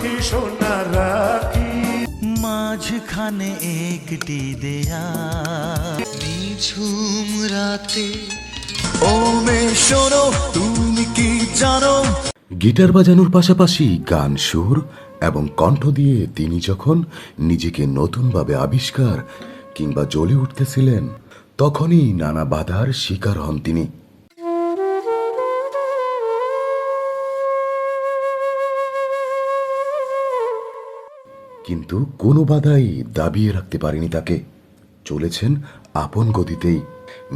লক্ষ্মী সোনা রাখি, মাঝখানে একটি দেয়া নিঝুম রাতে। ও মে শোনো, তুমি কি জানো? গিটার বাজানোর পাশাপাশি গান, সুর এবং কণ্ঠ দিয়ে তিনি যখন নিজেকে নতুনভাবে আবিষ্কার কিংবা জ্বলে উঠতেছিলেন, তখনই নানা বাধার শিকার হন তিনি। কিন্তু কোনো বাধাই দাবিয়ে রাখতে পারেনি তাকে। চলেছেন আপন গতিতেই,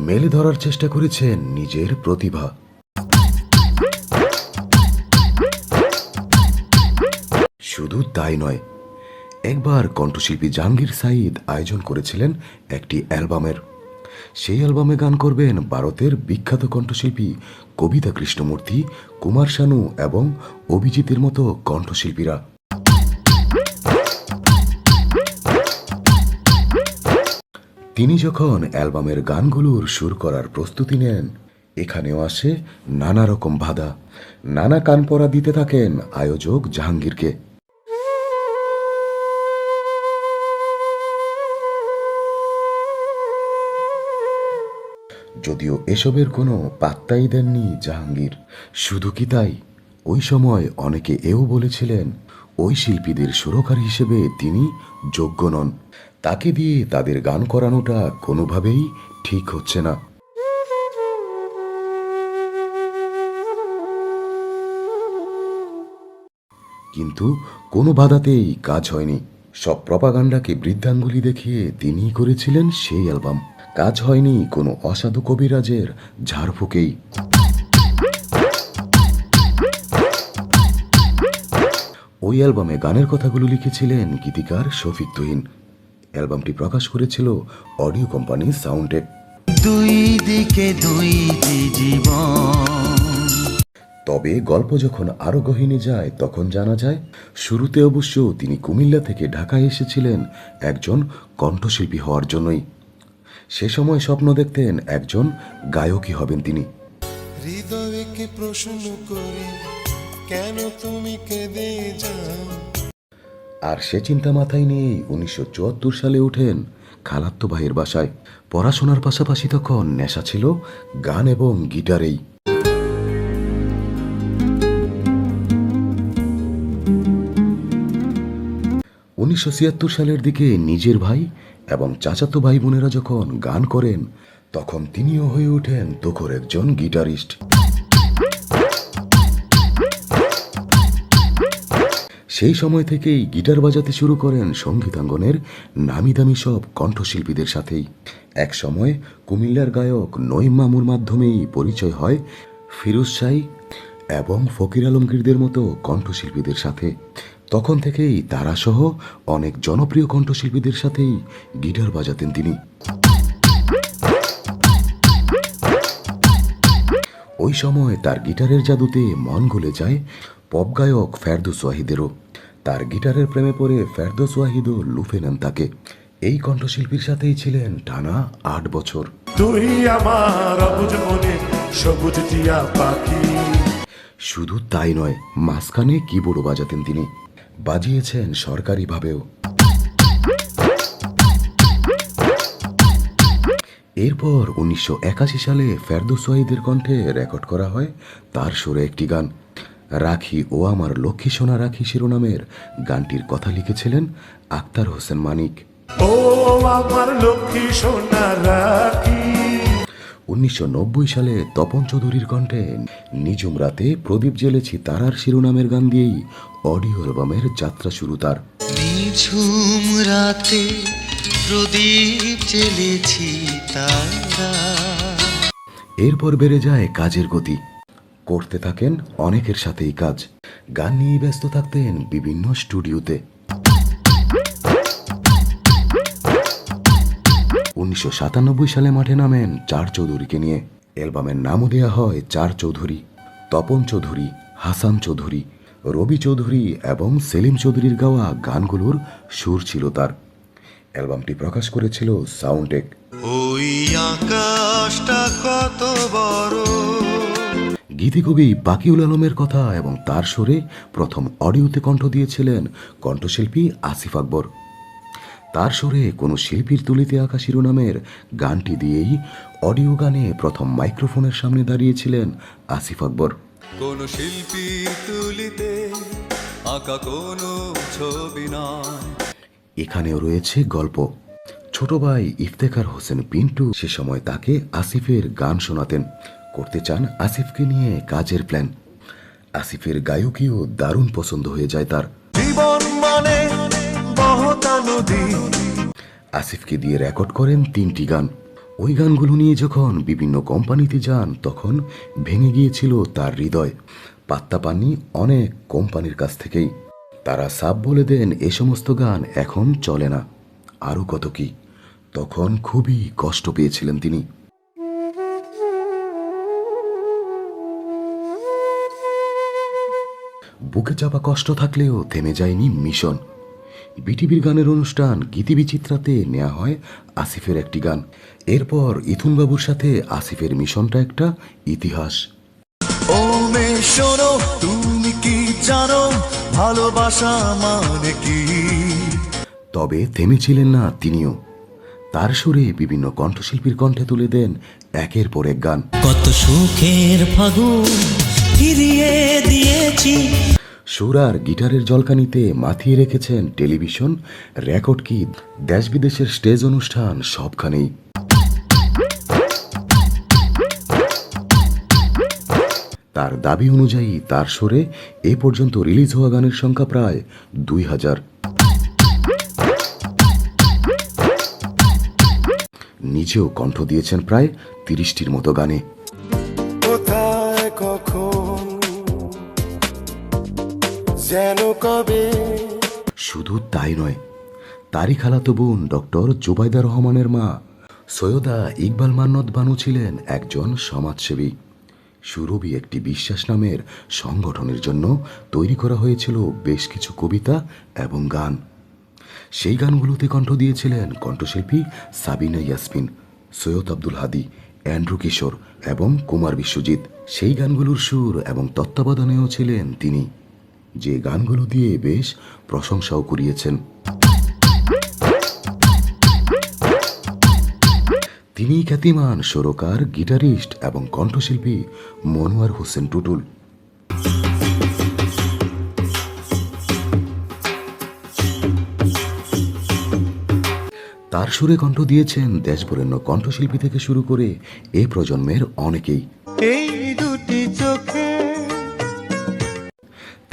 মেলে ধরার চেষ্টা করেছেন নিজের প্রতিভা। শুধু তাই নয়, একবার কণ্ঠশিল্পী জাহাঙ্গীর সাঈদ আয়োজন করেছিলেন একটি অ্যালবামের। সেই অ্যালবামে গান করবেন ভারতের বিখ্যাত কণ্ঠশিল্পী কবিতা কৃষ্ণমূর্তি, কুমার শানু এবং অভিজিতের মতো কণ্ঠশিল্পীরা। তিনি যখন অ্যালবামের গানগুলোর সুর করার প্রস্তুতি নেন, এখানেও আসে নানা রকম বাধা। নানা কানপড়া দিতে থাকেন আয়োজক জাহাঙ্গীরকে। যদিও এসবের কোনো পাত্তাই দেননি জাহাঙ্গীর। শুধু কি তাই, ওই সময় অনেকে এও বলেছিলেন ওই শিল্পীদের সুরকার হিসেবে তিনি যোগ্য নন, তাকে দিয়ে তাদের গান করানোটা কোনোভাবেই ঠিক হচ্ছে না। কিন্তু কোনো বাধাতেই কাজ হয়নি। সব প্রপাগান্ডাকে বৃদ্ধাঙ্গুলি দেখিয়ে তিনিই করেছিলেন সেই অ্যালবাম। কাজ হয়নি কোনো অসাধু কবিরাজের ঝাড়ফুঁকেই। ওই অ্যালবামে গানের কথাগুলো লিখেছিলেন গীতিকার শফিক তুহিন। অ্যালবামটি প্রকাশ করেছিল অডিও কোম্পানি সাউন্ডটেক। দুই দিকে দুইটি জীবন। তবে গল্প যখন আরো গহীনে যায়, তখন জানা যায় শুরুতে অবশ্য তিনি কুমিল্লা থেকে ঢাকায় এসেছিলেন একজন কণ্ঠশিল্পী হওয়ার জন্যই। সে সময় স্বপ্ন দেখতেন একজন গায়কই হবেন তিনি। হৃদয়কে প্রশ্ন করি কেন তুমি কেঁদে যাও। আর সে চিন্তা মাথায় নিয়েই 1974 সালে ওঠেন খালাত্তো ভাইয়ের বাসায়। পড়াশোনার পাশাপাশি তখন নেশা ছিল গান এবং গিটারেই। 1976 সালের দিকে নিজের ভাই এবং চাচাতো ভাই বোনেরা যখন গান করেন, তখন তিনিও হয়ে ওঠেন তখর একজন গিটারিস্ট। সেই সময় থেকেই গিটার বাজাতে শুরু করেন সঙ্গীতাঙ্গনের নামি দামি সব কণ্ঠশিল্পীদের সাথেই। এক সময় কুমিল্লার গায়ক নঈম মামুর মাধ্যমেই পরিচয় হয় ফিরোজ শাহী এবং ফকির আলমগীরদের মতো কণ্ঠশিল্পীদের সাথে। তখন থেকেই তারা সহ অনেক জনপ্রিয় কণ্ঠশিল্পীদের সাথেই গিটার বাজাতেন তিনি। ওই সময় তার গিটারের জাদুতে মন গলে যায় পপ গায়ক ফেরদৌস ওয়াহিদেরও। তার গিটারের প্রেমে পড়ে ফেরদৌস ওয়াহিদও লুফে নেন তাকে। এই কণ্ঠশিল্পীর সাথেই ছিলেন টানা 8 বছর। তুই আমার অবুঝ মনে সবুজ টিয়া পাখি। শুধু তাই নয়, মাঝখানে কিবোর্ডও বাজাতেন তিনি, বাজিয়েছেন সরকারিভাবেও। এরপর 1981 সালে ফেরদৌস ওয়াহিদের কণ্ঠে রেকর্ড করা হয় তার সুরে একটি গান, রাখি ও আমার লক্ষ্মী সোনা রাখি শিরোনামের গানটির কথা লিখেছিলেন আখতার হোসেন মানিক। ও আমার লক্ষ্মী সোনা রাখি। 1990 সালে তপন চৌধুরীর কণ্ঠে নিঝুম রাতে প্রদীপ জ্বেলেছি তারার শিরোনামের গান দিয়েই অডিও অ্যালবামের যাত্রা শুরু তার। নিঝুম রাতে প্রদীপ জ্বেলেছি তারা। এরপর বেড়ে যায় কাজের গতি, করতে থাকেন অনেকের সাথেই কাজ। গান নিয়ে ব্যস্ত থাকতেন বিভিন্ন স্টুডিওতে। 1997 সালে মাঠে নামেন চার চৌধুরীকে নিয়ে। অ্যালবামের নামও দেয়া হয় চার চৌধুরী। তপন চৌধুরী, হাসান চৌধুরী, রবি চৌধুরী এবং সেলিম চৌধুরীর গাওয়া গানগুলোর সুর ছিল তার। অ্যালবামটি প্রকাশ করেছিল সাউন্ডটেক। ওই আকাশটা কত বড়। গীতিকবি বাকিউল আলমের কথা এবং তার সুরে প্রথম অডিওতে কণ্ঠ দিয়েছিলেন কণ্ঠশিল্পী আসিফ আকবর। তার সুরে কোনো শিল্পীর তুলিতে আঁকা শিরোনামের গানটি দিয়েই অডিও গানে প্রথম মাইক্রোফোনের সামনে দাঁড়িয়েছিলেন আসিফ আকবর। কোন শিল্পীর তুলিতে আঁকা কোনো ছবি নয়। এখানেও রয়েছে গল্প। ছোট ভাই ইফতেখার হোসেন পিন্টু সে সময় তাকে আসিফের গান শোনাতেন, করতে চান আসিফকে নিয়ে কাজের প্ল্যান। আসিফের গায়কীও দারুণ পছন্দ হয়ে যায় তার। জীবন মানে বহতা নদী। আসিফকে দিয়ে রেকর্ড করেন 3টি গান। ওই গানগুলো নিয়ে যখন বিভিন্ন কোম্পানিতে যান তখন ভেঙে গিয়েছিল তার হৃদয়। পাত্তা পাননি অনেক কোম্পানির কাছ থেকেই। তারা সাব বলে দেন এ সমস্ত গান এখন চলে না, আরও কত কি। তখন খুবই কষ্ট পেয়েছিলেন তিনি। বুকে চাপা কষ্ট থাকলেও থেমে যায়নি মিশন। বিটিভির গানের অনুষ্ঠান গীতিবিচিত্রাতে নেওয়া হয় আসিফের একটি গান। এরপর ইথুনবাবুর সাথে আসিফের মিশনটা একটা ইতিহাস। ও মেয়ে শোনো, তুমি কি জানো ভালোবাসা মানে কি? তবে থেমেছিলেন না তিনিও। তার সুরে বিভিন্ন কণ্ঠশিল্পীর কণ্ঠে তুলে দেন একের পর এক গান। কত সুখের ফাগুন ফিরিয়ে দিয়েছি। সুর আর গিটারের জলকানিতে মাথিয়ে রেখেছেন টেলিভিশন, রেকর্ড কি, দেশ বিদেশের স্টেজ অনুষ্ঠান সবখানেই। তার দাবি অনুযায়ী তার সুরে এ পর্যন্ত রিলিজ হওয়া গানের সংখ্যা প্রায় 2000। নিজেও কণ্ঠ দিয়েছেন প্রায় 30টির মতো গানে। কোথায় কখন যেন কবে। শুধু তাই নয়, তারই খালাতো বোন ডক্টর জুবাইদা রহমানের মা সৈয়দা ইকবাল মান্নত বানু ছিলেন একজন সমাজসেবী। সুরভি একটি বিশ্বাস নামের সংগঠনের জন্য তৈরি করা হয়েছিল বেশ কিছু কবিতা এবং গান। সেই গানগুলোতে কণ্ঠ দিয়েছিলেন কণ্ঠশিল্পী সাবিনা ইয়াসমিন, সৈয়দ আব্দুল হাদি, অ্যান্ড্রু কিশোর এবং কুমার বিশ্বজিৎ। সেই গানগুলোর সুর এবং তত্ত্বাবধানেও ছিলেন তিনি, যে গানগুলো দিয়ে বেশ প্রশংসাও কুড়িয়েছেন। তিনি খ্যাতিমান সুরকার, গিটারিস্ট এবং কণ্ঠশিল্পী মনোয়ার হোসেন টুটুল। তার সুরে কণ্ঠ দিয়েছেন দেশবরেণ্য কণ্ঠশিল্পী থেকে শুরু করে এ প্রজন্মের অনেকেই। এই দুটি চোখে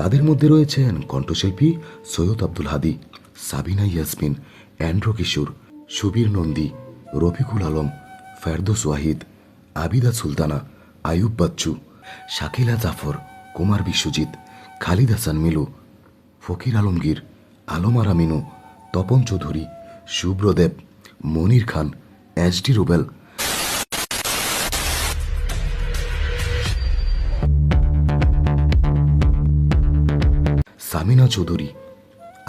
তাদের মধ্যে রয়েছেন কণ্ঠশিল্পী সৈয়দ আব্দুল হাদি, সাবিনা ইয়াসমিন, অ্যান্ড্রু কিশোর, সুবীর নন্দী, রফিকুল আলম, ফেরদৌস ওয়াহিদ, আবিদা সুলতানা, আয়ুব বাচ্চু, শাকিলা জাফর, কুমার বিশ্বজিৎ, খালিদ হাসান মিলু, ফকির আলমগীর, আলমারা মিনু, তপন চৌধুরী, শুভ্রদেব, মনির খান, এসডি রুবেল, সামিনা চৌধুরী,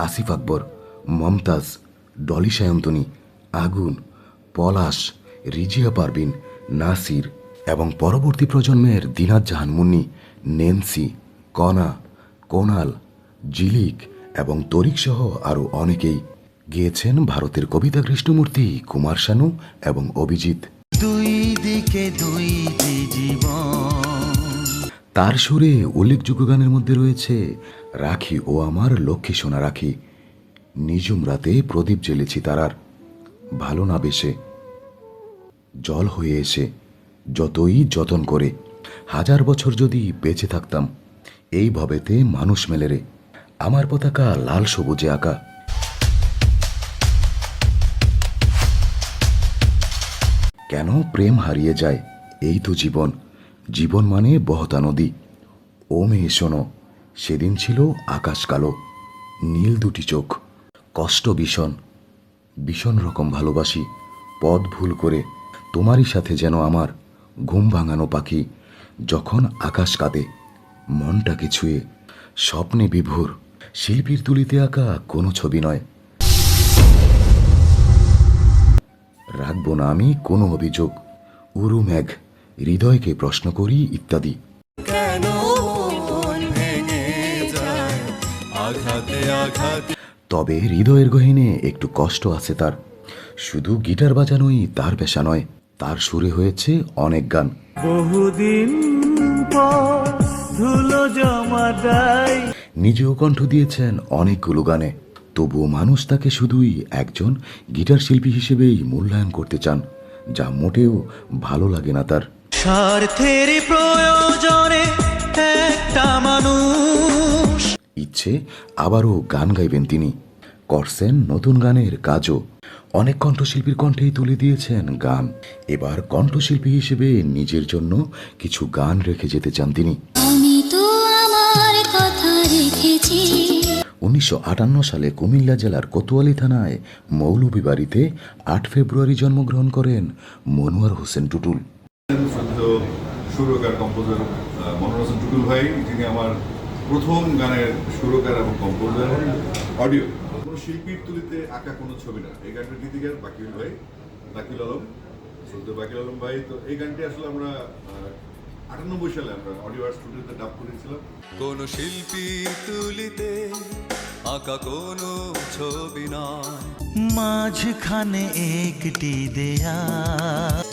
আসিফ আকবর, মমতাজ, ডলি সায়ন্তনী, আগুন, পলাশ, রিজিয়া পারভিন, নাসির এবং পরবর্তী প্রজন্মের দিনাত জাহান মুন্নি, নেন্সি, কনা, কোনাল, জিলিক এবং তরিক সহ আরও অনেকেই। গেয়েছেন ভারতের কবিতা কৃষ্ণমূর্তি, কুমার শানু এবং অভিজিৎ। দুই দিকে দুইটি জীবন। তার সুরে উল্লেখযোগ্য গানের মধ্যে রয়েছে রাখি ও আমার লক্ষ্মী সোনা রাখি, নিঝুম রাতে প্রদীপ জ্বেলেছি তারার, ভালো না বেশে, জল হয়ে এসে, যতই যতন করে, হাজার বছর যদি বেঁচে থাকতাম, এই ভবেতে মানুষ মেলে রে, আমার পতাকা লাল সবুজে আঁকা। কেন প্রেম হারিয়ে যায়, এই তো জীবন, জীবন মানে বহতা নদী। ও মেয়ে শোনো, সেদিন ছিল আকাশ কালো, নীল দুটি চোখ, কষ্ট ভীষণ, ভীষণ রকম ভালোবাসি, পথ ভুল করে, তোমারই সাথে যেন আমার ঘুম ভাঙানো পাখি, যখন আকাশ কাঁদে, মনটাকে ছুঁয়ে, স্বপ্নে বিভোর, শিল্পীর তুলিতে আঁকা কোনো ছবি নয়। রাখবো না আমি কোনো অভিযোগ, উরু মেঘ, হৃদয়কে প্রশ্ন করি ইত্যাদি। আঘাত। তবে হৃদয়ের গহীনে একটু কষ্ট আছে তার। শুধু গিটার বাজানোই তার পেশা নয়, তার সুরে হয়েছে অনেক গান। বহুদিন পর ধুলো জমাদাই নিজেও কণ্ঠ দিয়েছেন অনেকগুলো গানে। তবুও মানুষ তাকে শুধুই একজন গিটার শিল্পী হিসেবেই মূল্যায়ন করতে চান, যা মোটেও ভালো লাগে না তার। স্বার্থের প্রয়োজনে একটা মানুষ। ইচ্ছে আবারও গান গাইবেন তিনি, করছেন নতুন গানের কাজও। অনেক কণ্ঠশিল্পীর কণ্ঠেই তুলে দিয়েছেন গান। এবার কণ্ঠশিল্পী হিসেবে নিজের জন্য কিছু গান রেখে যেতে চান তিনি। আমি তো আমার কথা রেখেছি। 1958 সালে কুমিল্লা জেলার কোতোয়ালি থানায় মৌলভীবাড়িতে 8 ফেব্রুয়ারি জন্মগ্রহণ করেন মনোয়ার হোসেন টুটুল। সুরকার কম্পোজার মনোয়ার হোসেন টুটুল ভাই, যিনি আমার প্রথম গানের সুরকার এবং কম্পোজার। অডিও কোনো শিল্পীর তুলিতে আঁকা কোনো ছবি না। এই গানটির গীতিকার বাকিউল ভাই, বাকিউল আলম, শ্রদ্ধেয় বাকিউল আলম ভাই। তো এই গানটি আসলে আমরা 98 সালে আমরা অডিও আর্ট স্টুডিওতে ডাব করেছিলাম। কোন শিল্পীর তুলিতে আঁকা কোনো ছবি নয়, মাঝখানে একটি দেয়া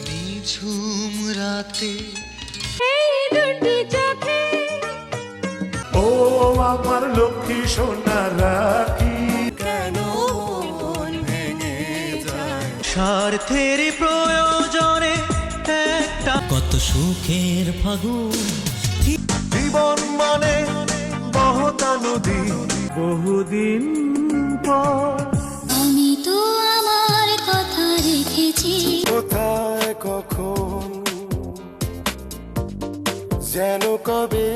নিঝুম রাতে এই দুটি চোখে ও আমার লক্ষ্মী সোনা রাখি, কেন মন ভেঙে যায়। স্বার্থের প্রয়োজনে একটা কত সুখের ফাগুন। জীবন মানে বহতা নদী, বহুদিন পর আমি তো আমার কথা রেখেছি। কোথায় কখন যেন কবে